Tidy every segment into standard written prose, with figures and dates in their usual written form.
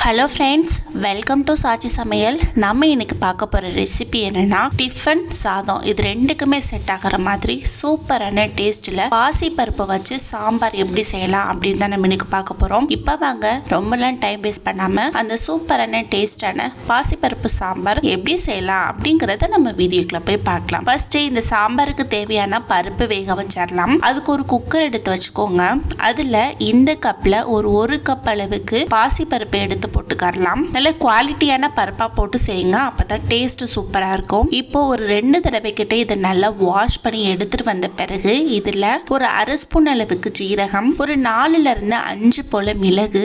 Hello friends, welcome to சாச்சி சமையல். நம்ம இன்னைக்கு பார்க்க போகிற ரெசிபி என்னென்னா டிஃபன் சாதம். இது ரெண்டுக்குமே செட் ஆகிற மாதிரி சூப்பரான டேஸ்ட்டில் பாசி பருப்பு வச்சு சாம்பார் எப்படி செய்யலாம் அப்படின்னு தான் நம்ம இன்னைக்கு பார்க்க போகிறோம். இப்போ வாங்க ரொம்பலாம் டைம் வேஸ்ட் பண்ணாமல் அந்த சூப்பரான டேஸ்டான பாசி பருப்பு சாம்பார் எப்படி செய்யலாம் அப்படிங்கிறத நம்ம வீடியோக்குள்ள போய் பார்க்கலாம். ஃபர்ஸ்ட் இந்த சாம்பாருக்கு தேவையான பருப்பு வேக வச்சிடலாம். அதுக்கு ஒரு குக்கர் எடுத்து வச்சுக்கோங்க. அதில் இந்த கப்பில் ஒரு கப் அளவுக்கு பாசி பருப்பு எடுத்து போட்டுக்கலாம். நல்ல குவாலிட்டியான பருப்பா போட்டு செய்யுங்க, அப்பதான் டேஸ்ட் சூப்பரா இருக்கும். இப்போ ஒரு 2 தடவை கிட்ட இதை நல்லா வாஷ் பண்ணி எடுத்துட்டு வந்த பிறகு இதுல ஒரு அரை ஸ்பூன் அளவுக்கு ஜீரகம், ஒரு 4ல இருந்து 5 போல மிளகு,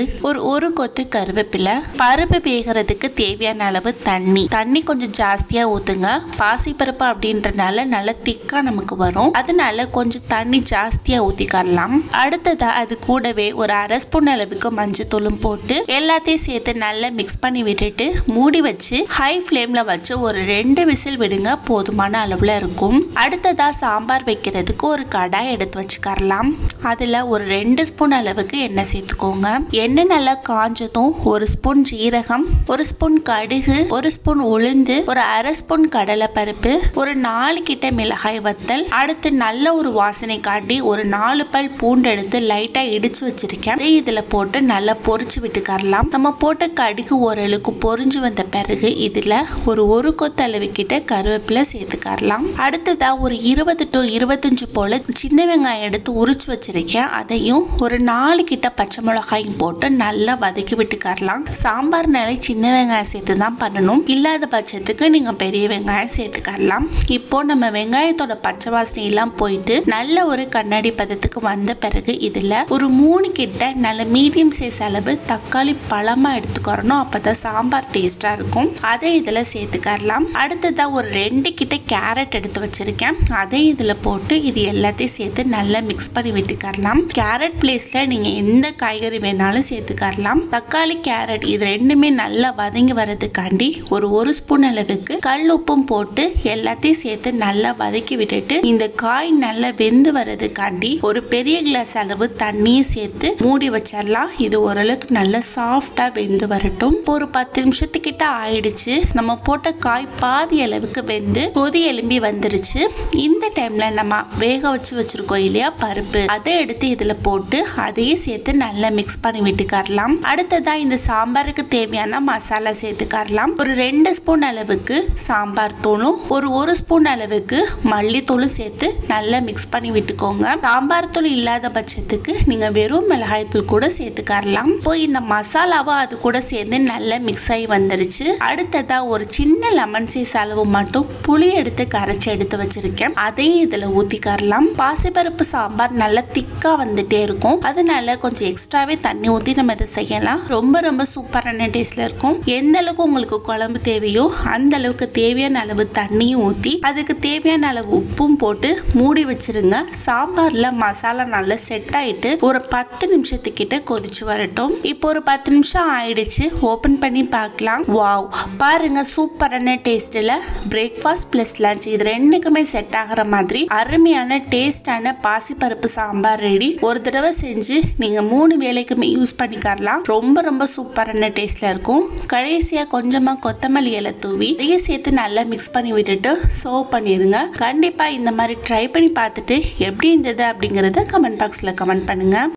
ஒரு கொத்து கருவேப்பிலை, பருப்பு வேகிறதுக்கு தேவையான அளவு தண்ணி கொஞ்சம் ஜாஸ்தியா ஊத்துங்க. பாசி பருப்பு அப்படின்றனால நல்ல திக்கா நமக்கு வரும், அதனால கொஞ்சம் தண்ணி ஜாஸ்தியா ஊத்திக்கலாம். அடுத்ததா அது கூடவே ஒரு அரை ஸ்பூன் அளவுக்கு மஞ்சத்தூளும் போட்டு எல்லாத்தையும் சேர்த்து நல்லா மிக்ஸ் பண்ணி விட்டுட்டு மூடி வச்சு ஹை ஃப்ளேம்ல வச்சு ஒரு 2 விசில் விடுங்க, போதுமான அளவுல இருக்கும். அடுத்ததா சாம்பார் வைக்கிறதுக்கு ஒரு கடாய் எடுத்து வச்சுக்கலாம். அதுல ஒரு 2 ஸ்பூன் அளவுக்கு எண்ணெய் சேர்த்துக்கோங்க. எண்ணெய் நல்லா காஞ்சதும் ஒரு ஸ்பூன் ஜீரகம், ஒரு ஸ்பூன் கடுகு, ஒரு ஸ்பூன் உளுந்து, ஒரு அரை ஸ்பூன் கடலை பருப்பு, ஒரு 4 கிட்ட மிளகாய் வத்தல், அடுத்து நல்ல ஒரு வாசனை காட்டி ஒரு 4 பல் பூண்டு எடுத்து லைட்டா இடிச்சு வச்சிருக்கேன். இதுல போட்டு நல்லா பொரிச்சு விட்டுக்கலாம். நம்ம போட்ட கடுகு ஓரளவுக்கு பொரிஞ்சு வந்த பிறகு இதுல ஒரு கொத்து அளவு கிட்ட கருவேப்பிலை சேர்த்துக்கலாம். அடுத்ததா ஒரு 20 to 25 போல சின்ன வெங்காயம் எடுத்து உரிச்சு வச்சிருக்கேன். அதையும் ஒரு 4 கிட்ட பச்சை மிளகாயும் போட்டு நல்லா வதக்கி விட்டுக்கலாம். சாம்பார் நிலை சின்ன வெங்காயம் சேர்த்து தான் பண்ணணும், இல்லாத பட்சத்துக்கு நீங்க பெரிய வெங்காயம் சேர்த்துக்கலாம். இப்போ நம்ம வெங்காயத்தோட பச்சை வாசனை எல்லாம் போயிட்டு நல்ல ஒரு கண்ணாடி பதத்துக்கு வந்த பிறகு இதுல ஒரு 3 கிட்ட நல்ல மீடியம் சைஸ் அளவு தக்காளி பழமா எடுத்துக்கிறோம், அப்பதான் சாம்பார் டேஸ்டா இருக்கும். அதை இதுல சேர்த்துக்கலாம். அடுத்ததா ஒரு 2 கிட்ட கேரட் எடுத்து வச்சிருக்கேன். அதை இதுல போட்டு இது எல்லாத்தையும் சேர்த்து நல்லா மிக்ஸ் பண்ணி விட்டுக்கலாம். கேரட் பிளேஸ்ல நீங்க எந்த காய்கறி வேணாலும் சேர்த்துக்கலாம். தக்காளி கேரட் இது ரெண்டுமே நல்லா வதங்கி வரதுக்காண்டி ஒரு ஸ்பூன் அளவுக்கு கல் உப்பும் போட்டு எல்லாத்தையும் சேர்த்து நல்லா வதக்கி விட்டுட்டு இந்த காய் நல்லா வெந்து வரதுக்காண்டி ஒரு பெரிய கிளாஸ் அளவு தண்ணியும் சேர்த்து மூடி வச்சிடலாம். இது ஓரளவுக்கு நல்லா சாஃப்டா வெந்து வரட்டும். ஒரு 10 நிமிஷத்துக்கிட்ட ஆயிடுச்சு. நம்ம போட்ட காய் பாதி அளவுக்கு வெந்து கொதி எலும்பி வந்துருச்சு. இந்த டைம்ல நம்ம வேக வச்சிருக்கோம் இல்லையா பருப்பு, அதை எடுத்து இதுல போட்டு அதையும் சேர்த்து நல்லா மிக்ஸ் பண்ணி விட்டுக்கலாம். அடுத்ததா இந்த சாம்பாருக்கு தேவையான மசாலா சேர்த்துக்கலாம். ஒரு 2 ஸ்பூன் அளவுக்கு சாம்பார் தூளும் ஒரு ஸ்பூன் அளவுக்கு மல்லித்தூளும் சேர்த்து நல்லா மிக்ஸ் பண்ணி விட்டுக்கோங்க. சாம்பார் தூள் இல்லாத பட்சத்துக்கு நீங்க வெறும் மிளகாய் தூள் கூட சேர்த்துக்கலாம். இப்போ இந்த மசாலாவை அது கூட சேர்ந்து நல்லா மிக்ஸ் ஆகி வந்துருச்சு. அடுத்ததா ஒரு சின்ன லெமன் சைஸ் அளவு மட்டும் புளி எடுத்து கரைச்சி எடுத்து வச்சிருக்கேன். அதையும் இதுல ஊத்திக்கலாம். பாசிப்பருப்பு சாம்பார் நல்லா திக்கா வந்துட்டே இருக்கும், அதனால கொஞ்சம் எக்ஸ்ட்ராவே தண்ணி ஊத்தி நம்ம இதை செய்யலாம். ரொம்ப சூப்பரான டேஸ்ட்ல இருக்கும். எந்த அளவுக்கு உங்களுக்கு குழம்பு தேவையோ அந்த அளவுக்கு தேவையான அளவு தண்ணியும் ஊத்தி அதுக்கு தேவையான அளவு உப்பும் போட்டு மூடி வச்சிருங்க. சாம்பார்ல மசாலா நல்லா செட் ஆயிட்டு ஒரு 10 நிமிஷத்துக்கிட்ட கொதிச்சு வரட்டும். இப்போ ஒரு 10 நிமிஷம் ஆயிடுச்சு. ஓபன் பண்ணி பார்க்கலாம். வாவ், பாருங்க சூப்பரான டேஸ்ட்ல பிரேக்ஃபாஸ்ட் பிளஸ் லஞ்ச் இது ரெண்டுக்குமே செட் ஆகிற மாதிரி அருமையான டேஸ்டான பாசிப்பருப்பு சாம்பார் ரெடி. ஒரு தடவை செஞ்சு நீங்க 3 வேளைக்குமே யூஸ் பண்ணிக்கலாம். ரொம்ப சூப்பரான டேஸ்ட்ல இருக்கும். கடைசியா கொஞ்சமா கொத்தமல்லி இலை தூவி இதையும் சேர்த்து நல்லா மிக்ஸ் பண்ணி விட்டுட்டு சர்வ் பண்ணிருங்க. கண்டிப்பா இந்த மாதிரி ட்ரை பண்ணி பார்த்துட்டு எப்படி இருந்தது அப்படிங்கறத கமெண்ட் பாக்ஸ்ல கமெண்ட் பண்ணுங்க.